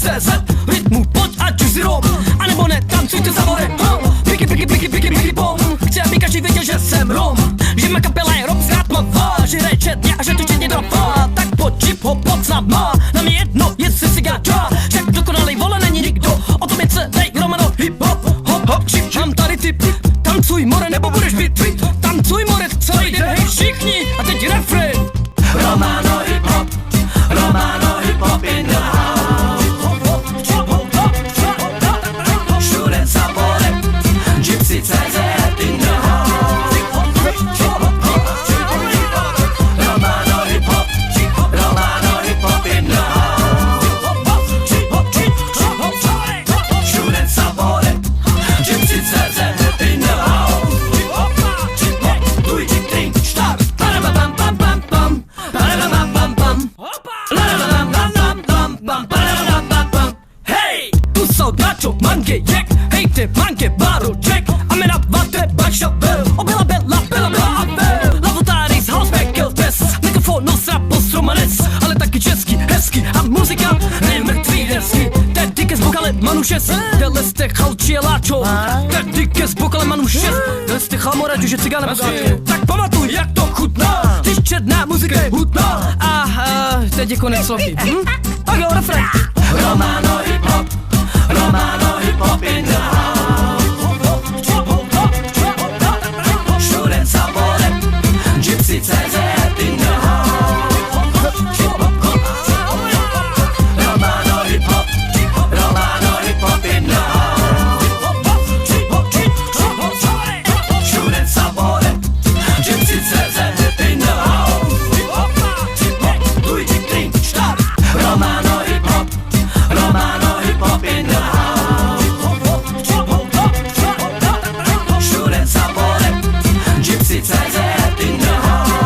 CZ. Rytmu pojď ať už si rom, anebo ne, tancujte za vorem. Piky, piky, piky, piky, piky, bom. Chci, aby každý věděl, že jsem Rom, že má kapela je Rom zrátmavá, že hraje četně a že to četně drapá. Tak pojď hip hop pod náma, nám je jedno, jestli si gáča. Však dokonalej vole není nikdo, o tom je celý Romano hip hop. Hop hop čip, mám tady tip, tancuj more nebo budeš vytvit. Tancuj more celý den, hej všichni, a teď refrén. Romano hip hop, Romano hip hop in the house. Všude Sabore, Gypsy CZ in the house. Romano hip hop, Romano hip hop in the house. Všude Sabore, Gypsy CZ in the house. 2, 3, 4, parabam pam pam pam, parabam pam pam. Hej, tu jsou dačo, mange, jek, hejte, mange, baru, check. Amena, vate, baša, bel, obela, bela, bela, bela, abel. Lavotáris, houseback, kiltes, mikrofon, nosra, postromanes, ale taky český, hezky a muzika, nemrtvý desky. Tedy ke zbukale Manu 6, dele jste chalči je láčo. Tedy ke zbukale Manu 6, dele jste chalmoraďu, že cigáne pozdě. Tak pamatuj, jak to chutná, když černá muzika je hutná. A teď je konec sloky. Tak jo, refrén. Romano hip hop, Romano hip hop in the house. Všude Sabore, Gypsy CZ in the house. Romano hip hop, Romano hip hop in the house. Všude Sabore, Gypsy CZ in the house. 2, 3, 4, Romano hip hop, Romano hip hop in the house. Všude Sabore, Gypsy CZ in the house.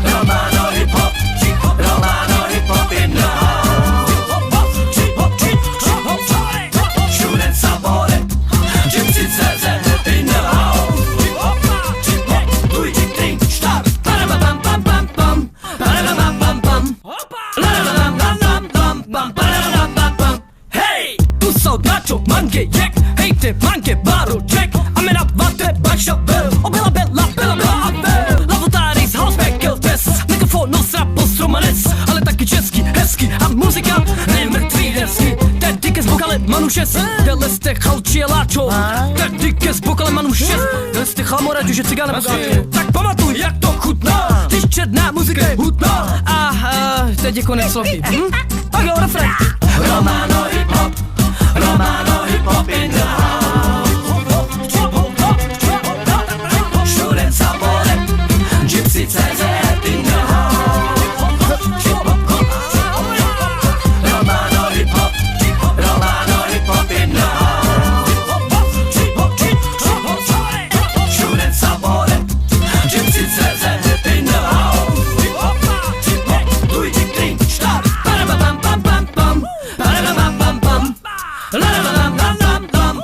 Romano hip hop, Romano hip hop in the house. Všude Sabore, Gypsy CZ in the house. 2, 3, 4, parabam pam pam pam, parabam pam pam. Hej, tu jsou dačo, mange, jek, hejte, mange, baru, check. Amena, vate, baša, bel, obela, bela, bela, bela, abel. Lavotáris, houseback, kiltes, mikrofon, nosra, postromanes, ale taky český, hezky a muzika, nemrtvý desky. Tedy ke zbukale Manu 6, dele jste chalči je láčo. Tedy ke zbukale Manu 6, dele jste chalmoraďu, že cigáne pozdě. Tak pamatuj, jak to chutná, když černá muzika je hutná. A teď je konec sloky. Tak jo, refrén. Romano hip hop, Romano hip hop in the house. Všude Sabore, Gypsy CZ in the house. Romano hip hop, Romano hip hop in the house. Všude Sabore, Gypsy CZ in the house. 2, 3, 4, parabam pam pam pam, parabam pam pam.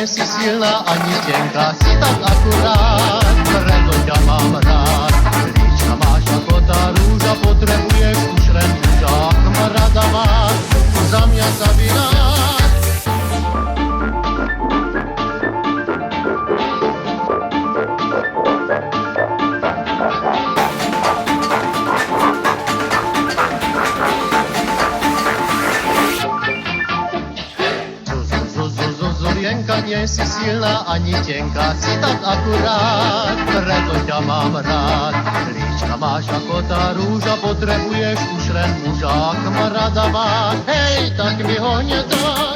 nie si silná ani tenká, si tak akurát, preto ťa mám rád. Líčka máš ako tá rúža, potrebuješ už len muža, ak ma rada máš, za mňa sa vynáš. Zurienka, nie si silná ani tenká, si tak akurát, preto ťa mám rád. Líčka máš ako tá rúža, potrebuješ už len muža, ak ma rada máš, hej, tak mi ho nedá.